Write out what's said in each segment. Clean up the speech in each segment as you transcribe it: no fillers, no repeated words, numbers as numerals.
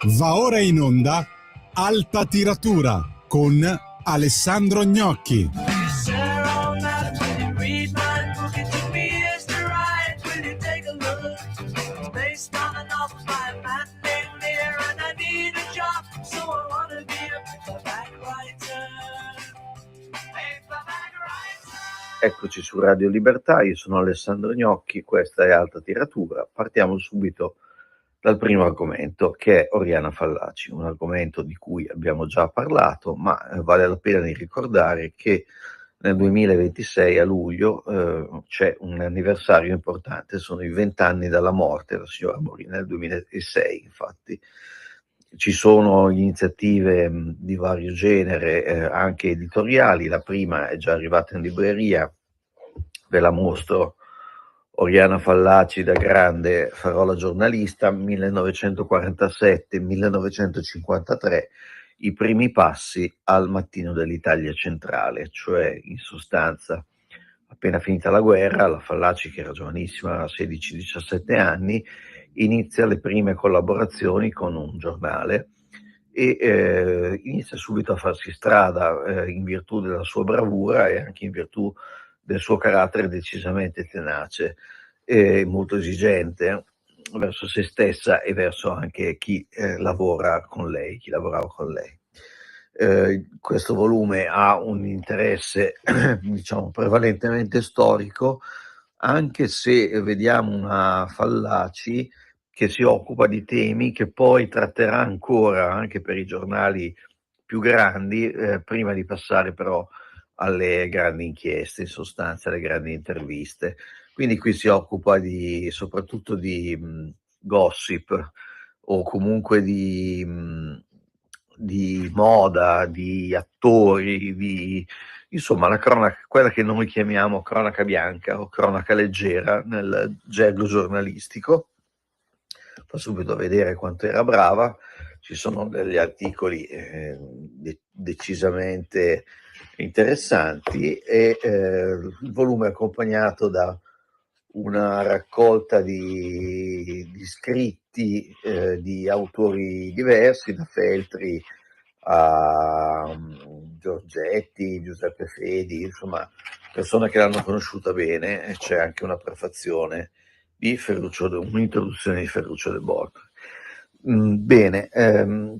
Va ora in onda Alta Tiratura con Alessandro Gnocchi. Eccoci su Radio Libertà, io sono Alessandro Gnocchi, questa è Alta Tiratura. Partiamo subito dal primo argomento, che è Oriana Fallaci, un argomento di cui abbiamo già parlato, ma vale la pena di ricordare che nel 2026 a luglio c'è un anniversario importante, sono i 20 anni dalla morte, la signora morì nel 2006 infatti. Ci sono iniziative di vario genere, anche editoriali. La prima è già arrivata in libreria, ve la mostro. Oriana Fallaci da grande farò la giornalista, 1947-1953, i primi passi al mattino dell'Italia centrale, cioè in sostanza appena finita la guerra, la Fallaci, che era giovanissima, 16-17 anni, inizia le prime collaborazioni con un giornale e inizia subito a farsi strada in virtù della sua bravura e anche in virtù del suo carattere decisamente tenace e molto esigente verso se stessa e verso anche chi lavora con lei, chi lavorava con lei. Questo volume ha un interesse diciamo prevalentemente storico, anche se vediamo una Fallaci che si occupa di temi che poi tratterà ancora anche per i giornali più grandi, prima di passare però alle grandi inchieste, in sostanza alle grandi interviste. Quindi qui si occupa soprattutto di gossip o comunque di moda, di attori, insomma la cronaca, quella che noi chiamiamo cronaca bianca o cronaca leggera nel gergo giornalistico. Fa subito vedere quanto era brava, ci sono degli articoli decisamente interessanti e il volume è accompagnato da una raccolta di scritti di autori diversi, da Feltri a Giorgetti, Giuseppe Fedi, insomma persone che l'hanno conosciuta bene, e c'è anche una prefazione di un'introduzione di Ferruccio De Bortoli. Bene,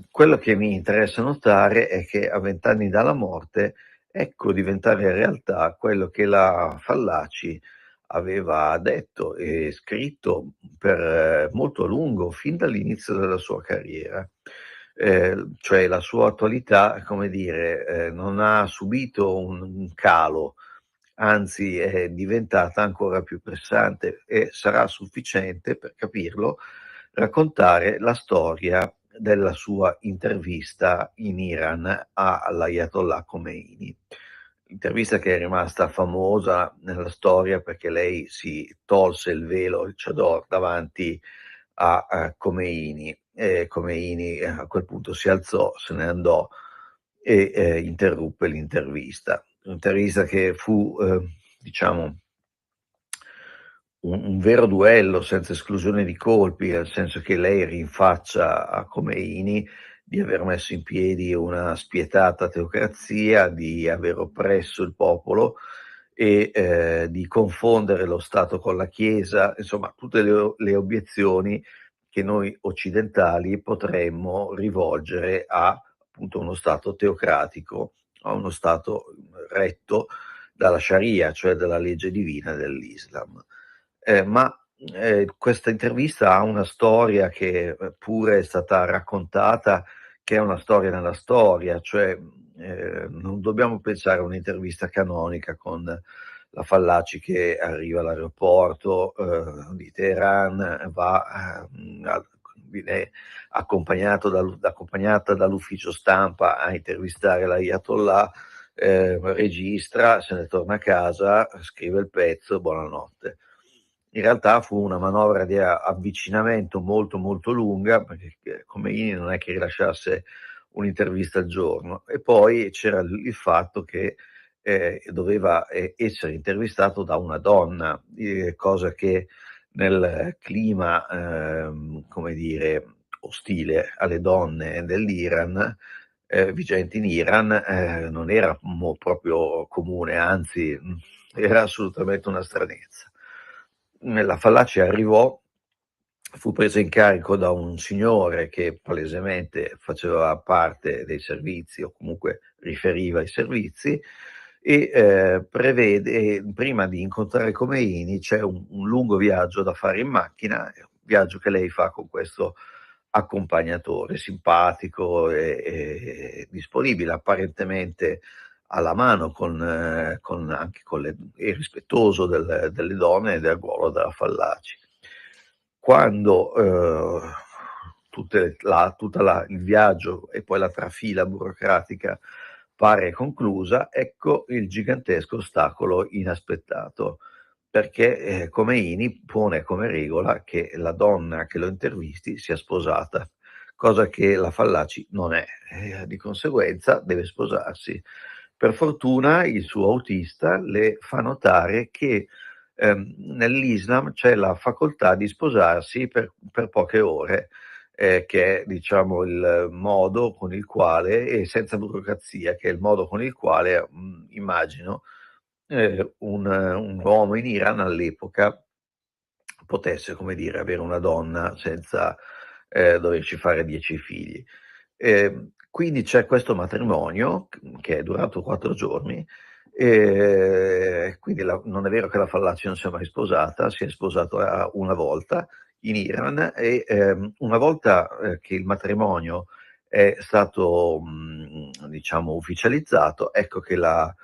quello che mi interessa notare è che a 20 anni dalla morte ecco diventare realtà quello che la Fallaci aveva detto e scritto per molto a lungo, fin dall'inizio della sua carriera. Cioè la sua attualità, come dire, non ha subito un calo, anzi è diventata ancora più pressante e sarà sufficiente per capirlo raccontare la storia della sua intervista in Iran all'Ayatollah Khomeini. Intervista che è rimasta famosa nella storia perché lei si tolse il velo, il chador, davanti a Khomeini e Khomeini a quel punto si alzò, se ne andò e interruppe l'intervista. Un'intervista che fu, diciamo, un vero duello senza esclusione di colpi, nel senso che lei rinfaccia a Khomeini di aver messo in piedi una spietata teocrazia, di aver oppresso il popolo e di confondere lo Stato con la Chiesa, insomma tutte le obiezioni che noi occidentali potremmo rivolgere a appunto uno Stato teocratico, a uno Stato retto dalla Sharia, cioè dalla legge divina dell'Islam. Ma questa intervista ha una storia che pure è stata raccontata, che è una storia nella storia, cioè non dobbiamo pensare a un'intervista canonica con la Fallaci che arriva all'aeroporto di Teheran, viene accompagnata dall'ufficio stampa a intervistare l'Ayatollah, registra, se ne torna a casa, scrive il pezzo, buonanotte. In realtà fu una manovra di avvicinamento molto molto lunga, perché Khomeini non è che rilasciasse un'intervista al giorno, e poi c'era il fatto che doveva essere intervistato da una donna, cosa che nel clima come dire ostile alle donne dell'Iran, vigente in Iran, non era proprio comune, anzi era assolutamente una stranezza. La Fallaci arrivò, fu presa in carico da un signore che palesemente faceva parte dei servizi o comunque riferiva ai servizi e prevede, prima di incontrare Khomeini c'è un lungo viaggio da fare in macchina, un viaggio che lei fa con questo accompagnatore simpatico e disponibile, apparentemente alla mano anche e rispettoso delle donne e del ruolo della Fallaci. Quando il viaggio e poi la trafila burocratica pare conclusa, ecco il gigantesco ostacolo inaspettato, perché Khomeini pone come regola che la donna che lo intervisti sia sposata, cosa che la Fallaci non è, di conseguenza deve sposarsi. Per fortuna il suo autista le fa notare che nell'Islam c'è la facoltà di sposarsi per poche ore, che è diciamo il modo con il quale, e senza burocrazia, che è il modo con il quale immagino un uomo in Iran all'epoca potesse, come dire, avere una donna senza doverci fare 10 figli. Quindi c'è questo matrimonio che è durato 4 giorni, quindi non è vero che la Fallaci non si è mai sposata, si è sposata una volta in Iran e una volta che il matrimonio è stato diciamo ufficializzato, ecco che la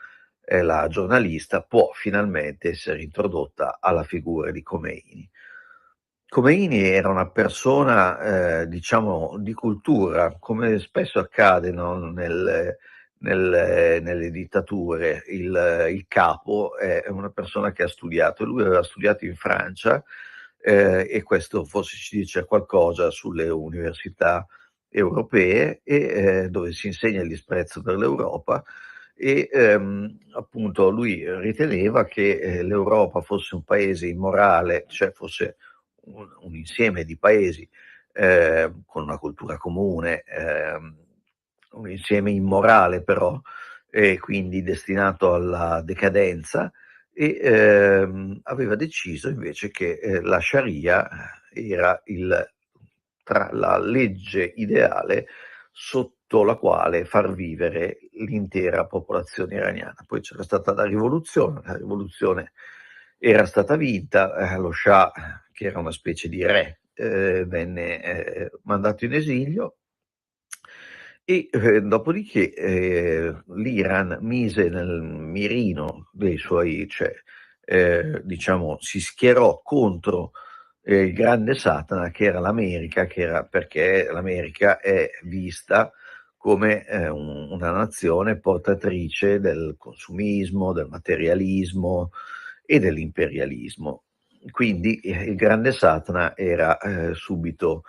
giornalista può finalmente essere introdotta alla figura di Khomeini. Khomeini era una persona, diciamo, di cultura, come spesso accade, no, nelle dittature. Il capo è una persona che ha studiato, lui aveva studiato in Francia, e questo forse ci dice qualcosa sulle università europee, dove si insegna il disprezzo per l'Europa, e appunto lui riteneva che l'Europa fosse un paese immorale, cioè fosse un insieme di paesi con una cultura comune, un insieme immorale però, e quindi destinato alla decadenza, e aveva deciso invece che la Sharia era la legge ideale sotto la quale far vivere l'intera popolazione iraniana. Poi c'era stata la rivoluzione era stata vinta, lo Shah, che era una specie di re, venne mandato in esilio e dopodiché l'Iran mise nel mirino dei suoi, cioè diciamo si schierò contro il grande Satana che era l'America, perché l'America è vista come una nazione portatrice del consumismo, del materialismo e dell'imperialismo. Quindi il grande Satana era subito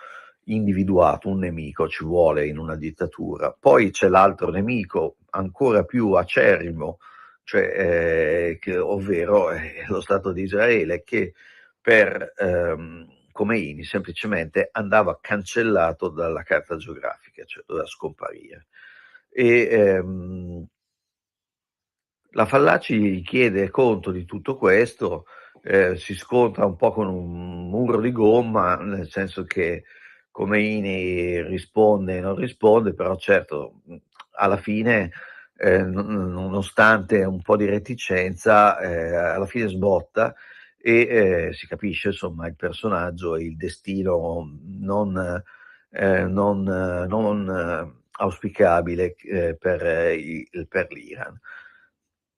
individuato, un nemico ci vuole in una dittatura. Poi c'è l'altro nemico ancora più acerrimo, cioè, ovvero lo Stato di Israele, che per Khomeini semplicemente andava cancellato dalla carta geografica, cioè doveva scomparire. E, la Fallaci gli chiede conto di tutto questo, si scontra un po' con un muro di gomma, nel senso che Khomeini risponde e non risponde, però certo alla fine, nonostante un po' di reticenza, alla fine sbotta e si capisce insomma il personaggio e il destino non auspicabile per l'Iran.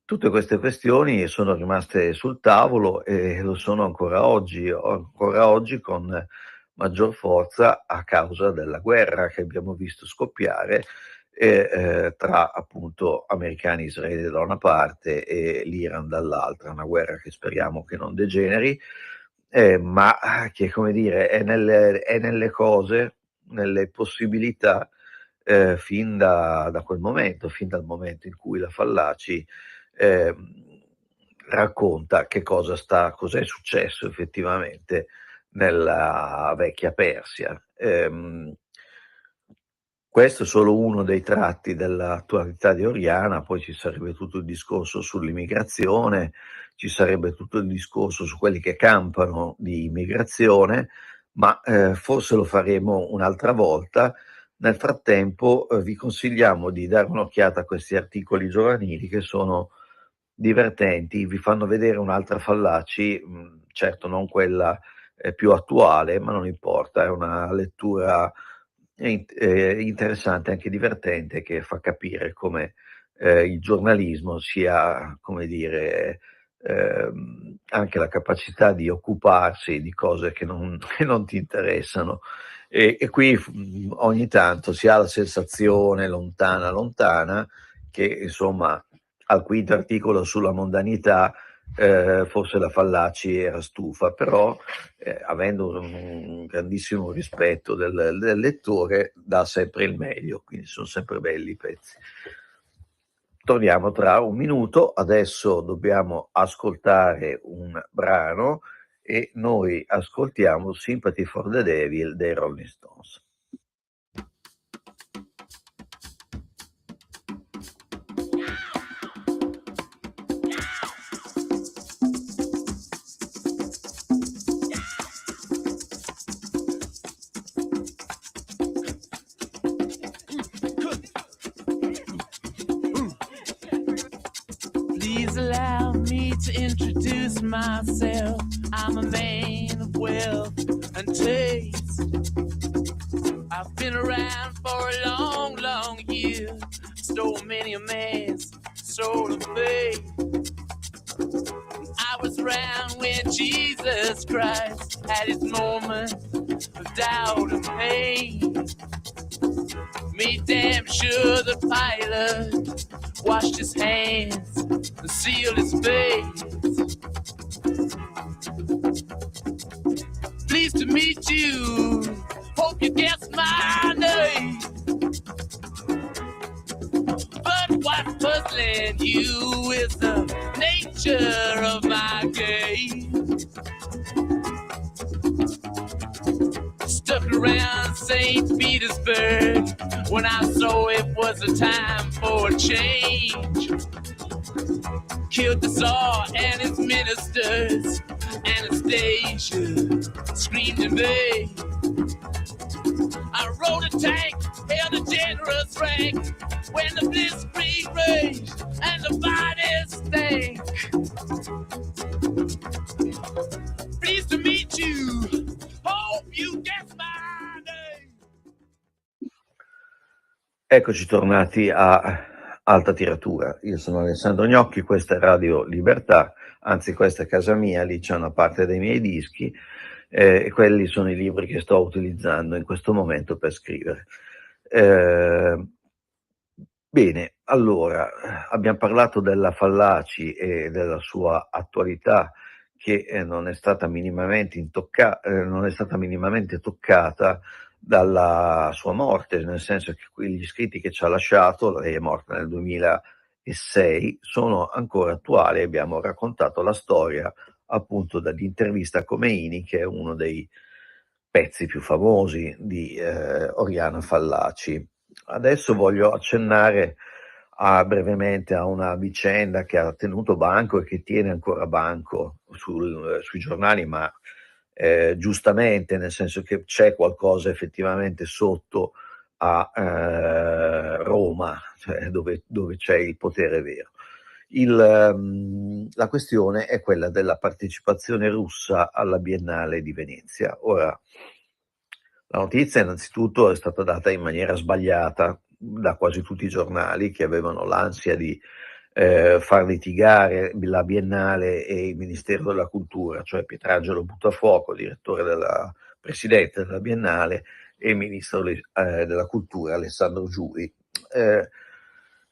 Tutte queste questioni sono rimaste sul tavolo e lo sono ancora oggi con maggior forza a causa della guerra che abbiamo visto scoppiare tra appunto americani e Israele da una parte e l'Iran dall'altra, una guerra che speriamo che non degeneri, ma che, come dire, è nelle cose, nelle possibilità, fin da quel momento, fin dal momento in cui la Fallaci racconta cos'è successo effettivamente nella vecchia Persia. Questo è solo uno dei tratti dell'attualità di Oriana, poi ci sarebbe tutto il discorso sull'immigrazione, ci sarebbe tutto il discorso su quelli che campano di immigrazione, ma forse lo faremo un'altra volta. Nel frattempo vi consigliamo di dare un'occhiata a questi articoli giovanili che sono divertenti, vi fanno vedere un'altra Fallaci, certo non quella più attuale, ma non importa, è una lettura interessante, anche divertente, che fa capire come il giornalismo sia, come dire, anche la capacità di occuparsi di cose che non, che non ti interessano. E qui ogni tanto si ha la sensazione lontana, lontana, che insomma al quinto articolo sulla mondanità forse la Fallaci era stufa, però avendo un grandissimo rispetto del lettore dà sempre il meglio, quindi sono sempre belli i pezzi. Torniamo tra un minuto, adesso dobbiamo ascoltare un brano e noi ascoltiamo Sympathy for the Devil dei Rolling Stones. Please allow me to introduce myself. I'm a man of wealth and taste. I've been around for a long, long year. Stole many a man's soul of faith. I was around when Jesus Christ had his moment of doubt and pain. Made damn sure the pilot washed his hands and sealed his face. Pleased to meet you, hope you guessed my name. But what's puzzling you is the nature of my game. Stuck around St. Petersburg when I saw it was a time for a change. Killed the Tsar and his ministers. Anastasia screamed in vain. I rode a tank, held a generous rank when the blitzkrieg raged and the bodies stank. Pleased to meet you. Hope you guess my name. Eccoci tornati a Alta Tiratura. Io sono Alessandro Gnocchi, questa è Radio Libertà, anzi questa è casa mia, lì c'è una parte dei miei dischi e quelli sono i libri che sto utilizzando in questo momento per scrivere. Bene, allora abbiamo parlato della Fallaci e della sua attualità che non è stata minimamente toccata dalla sua morte, nel senso che gli scritti che ci ha lasciato, lei è morta nel 2006, sono ancora attuali. Abbiamo raccontato la storia appunto dall'intervista a Khomeini, che è uno dei pezzi più famosi di Oriana Fallaci. Adesso voglio accennare brevemente a una vicenda che ha tenuto banco e che tiene ancora banco sui giornali, ma giustamente, nel senso che c'è qualcosa effettivamente sotto a Roma, cioè dove c'è il potere vero. La questione è quella della partecipazione russa alla Biennale di Venezia. Ora, la notizia innanzitutto è stata data in maniera sbagliata da quasi tutti i giornali, che avevano l'ansia di far litigare la Biennale e il Ministero della Cultura, cioè Pietrangelo Buttafuoco, presidente della Biennale, e il Ministro della Cultura Alessandro Giuri.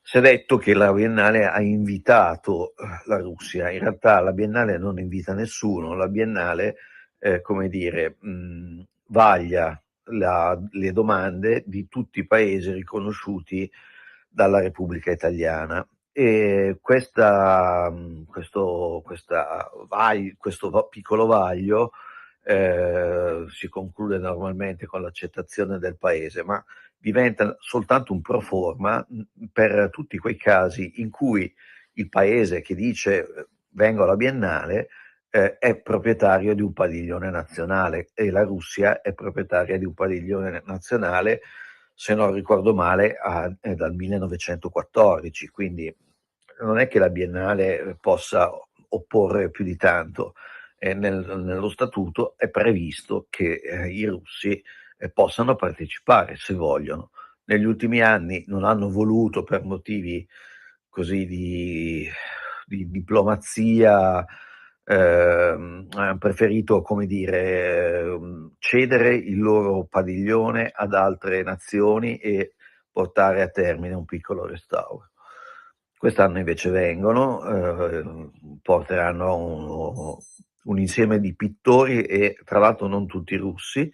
Si è detto che la Biennale ha invitato la Russia. In realtà la Biennale non invita nessuno, la Biennale vaglia le domande di tutti i paesi riconosciuti dalla Repubblica Italiana, e questo piccolo vaglio si conclude normalmente con l'accettazione del paese, ma diventa soltanto un pro forma per tutti quei casi in cui il paese che dice vengo alla Biennale è proprietario di un padiglione nazionale e la Russia è proprietaria di un padiglione nazionale, se non ricordo male, è dal 1914, quindi non è che la Biennale possa opporre più di tanto. Nello statuto è previsto che i russi possano partecipare se vogliono. Negli ultimi anni non hanno voluto per motivi così di diplomazia, han preferito, come dire, cedere il loro padiglione ad altre nazioni e portare a termine un piccolo restauro. Quest'anno invece vengono, porteranno un insieme di pittori e tra l'altro non tutti russi,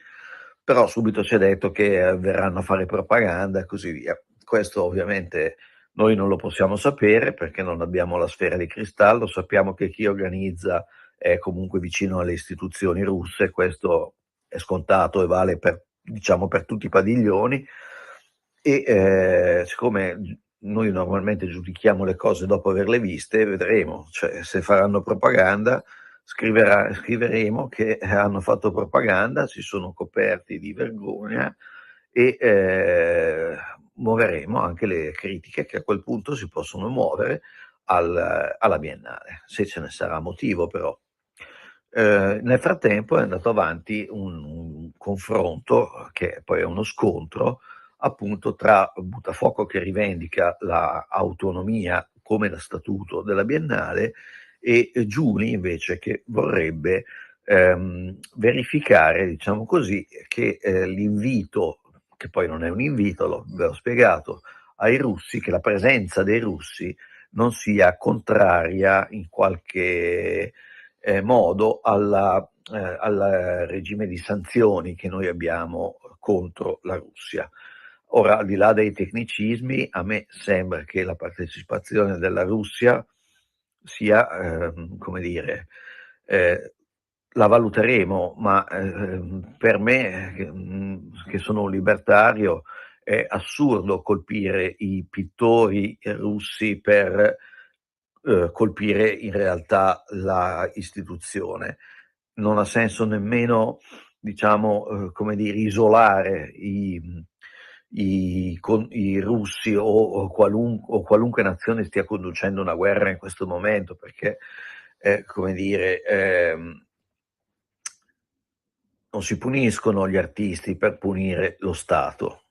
però subito ci è detto che verranno a fare propaganda e così via. Questo ovviamente noi non lo possiamo sapere perché non abbiamo la sfera di cristallo, sappiamo che chi organizza è comunque vicino alle istituzioni russe, questo è scontato e vale per, diciamo, per tutti i padiglioni e siccome noi normalmente giudichiamo le cose dopo averle viste, vedremo, cioè se faranno propaganda scriveremo che hanno fatto propaganda, si sono coperti di vergogna e muoveremo anche le critiche che a quel punto si possono muovere alla Biennale, se ce ne sarà motivo però. Nel frattempo è andato avanti un confronto, che poi è uno scontro, appunto tra Buttafuoco che rivendica l'autonomia come da statuto della Biennale e Giuni invece che vorrebbe verificare, diciamo così, che l'invito, che poi non è un invito, ve l'ho spiegato, ai russi, che la presenza dei russi non sia contraria in qualche modo al regime di sanzioni che noi abbiamo contro la Russia. Ora, al di là dei tecnicismi, a me sembra che la partecipazione della Russia sia, come dire, la valuteremo, ma per me, che sono un libertario, è assurdo colpire i pittori russi per colpire in realtà la istituzione. Non ha senso nemmeno, diciamo, come dire, isolare i russi o qualunque nazione stia conducendo una guerra in questo momento, perché, come dire, non si puniscono gli artisti per punire lo Stato.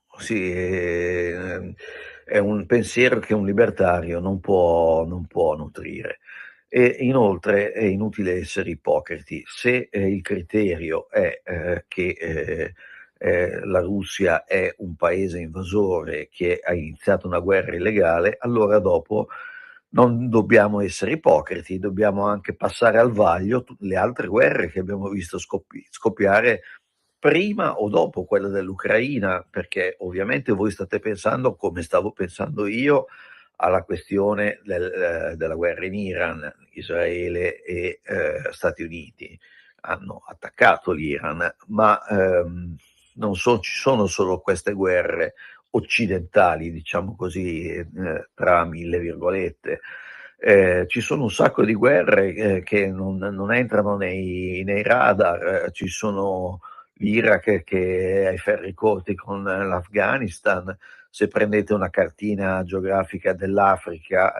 È un pensiero che un libertario non può nutrire. E inoltre è inutile essere ipocriti. Se il criterio è che la Russia è un paese invasore che ha iniziato una guerra illegale, allora dopo non dobbiamo essere ipocriti, dobbiamo anche passare al vaglio le altre guerre che abbiamo visto scoppiare prima o dopo quella dell'Ucraina, perché ovviamente voi state pensando, come stavo pensando io, alla questione della guerra in Iran. Israele e Stati Uniti hanno attaccato l'Iran, ma non ci sono solo queste guerre occidentali, diciamo così, tra mille virgolette. Ci sono un sacco di guerre che non entrano nei radar, ci sono l'Iraq che è ai ferri corti con l'Afghanistan. Se prendete una cartina geografica dell'Africa,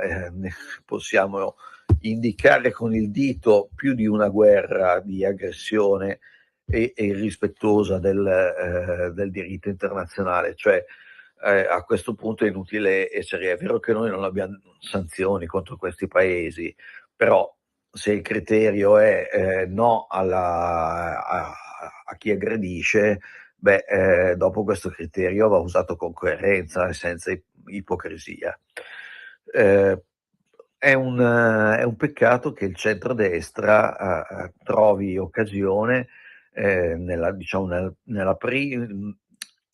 possiamo indicare con il dito più di una guerra di aggressione e irrispettosa del diritto internazionale. Cioè, a questo punto è inutile essere, è vero che noi non abbiamo sanzioni contro questi paesi, però se il criterio è no a chi aggredisce, dopo questo criterio va usato con coerenza e senza ipocrisia. È un peccato che il centrodestra trovi occasione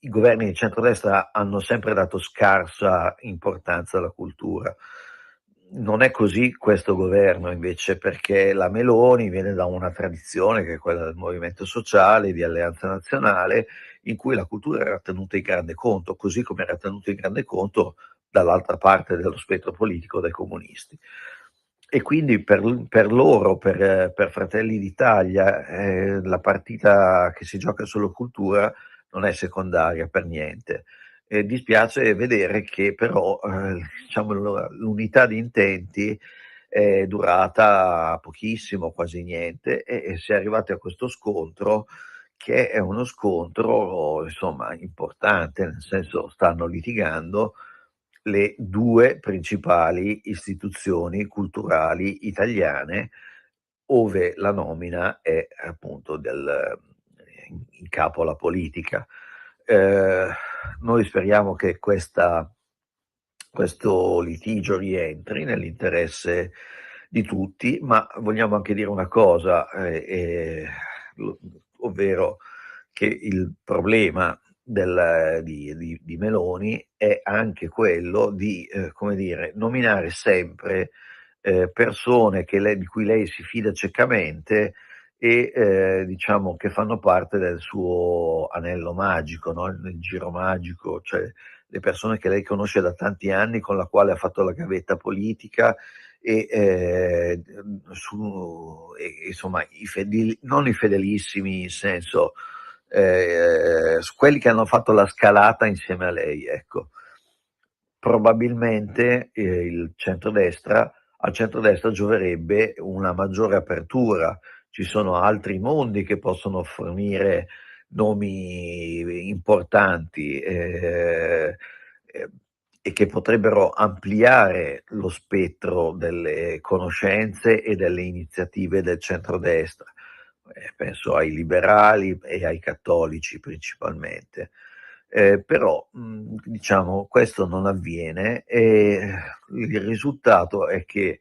i governi di centrodestra hanno sempre dato scarsa importanza alla cultura. Non è così questo governo invece, perché la Meloni viene da una tradizione che è quella del movimento sociale, di Alleanza Nazionale, in cui la cultura era tenuta in grande conto, così come era tenuta in grande conto dall'altra parte dello spettro politico dai comunisti. E quindi per loro, per Fratelli d'Italia, la partita che si gioca sulla cultura non è secondaria per niente. Dispiace vedere che però diciamo, l'unità di intenti è durata pochissimo, quasi niente, e si è arrivati a questo scontro che è uno scontro insomma importante, nel senso stanno litigando le due principali istituzioni culturali italiane, ove la nomina è appunto in capo alla politica. Noi speriamo che questo litigio rientri nell'interesse di tutti, ma vogliamo anche dire una cosa, ovvero che il problema di Meloni è anche quello di come dire, nominare sempre persone di cui lei si fida ciecamente e diciamo che fanno parte del suo anello magico, no? Il giro magico, cioè le persone che lei conosce da tanti anni, con la quale ha fatto la gavetta politica e, insomma non i fedelissimi in senso quelli che hanno fatto la scalata insieme a lei, ecco. Probabilmente al centrodestra gioverebbe una maggiore apertura, ci sono altri mondi che possono fornire nomi importanti e che potrebbero ampliare lo spettro delle conoscenze e delle iniziative del centrodestra. Penso ai liberali e ai cattolici principalmente. Però diciamo questo non avviene e il risultato è che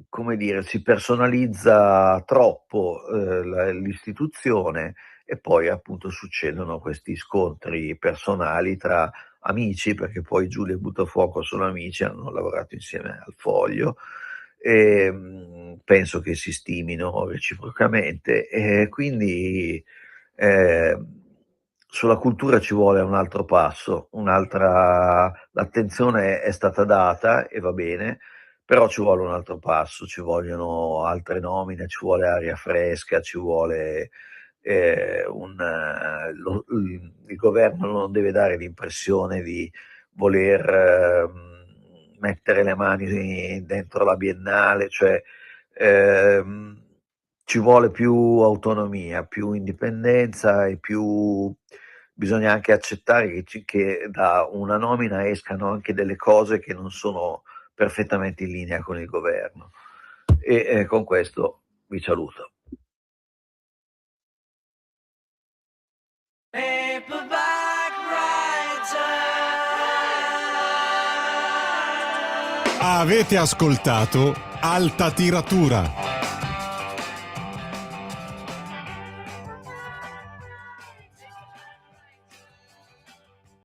come dire, si personalizza troppo l'istituzione e poi appunto succedono questi scontri personali tra amici, perché poi Giulia e Buttafuoco sono amici, hanno lavorato insieme al Foglio e penso che si stimino reciprocamente e quindi sulla cultura ci vuole un altro passo, l'attenzione è stata data e va bene, però ci vuole un altro passo, ci vogliono altre nomine, ci vuole aria fresca, ci vuole il governo non deve dare l'impressione di voler mettere le mani dentro la Biennale, cioè ci vuole più autonomia, più indipendenza e bisogna anche accettare che da una nomina escano anche delle cose che non sono perfettamente in linea con il governo. E con questo vi saluto. Avete ascoltato Alta Tiratura.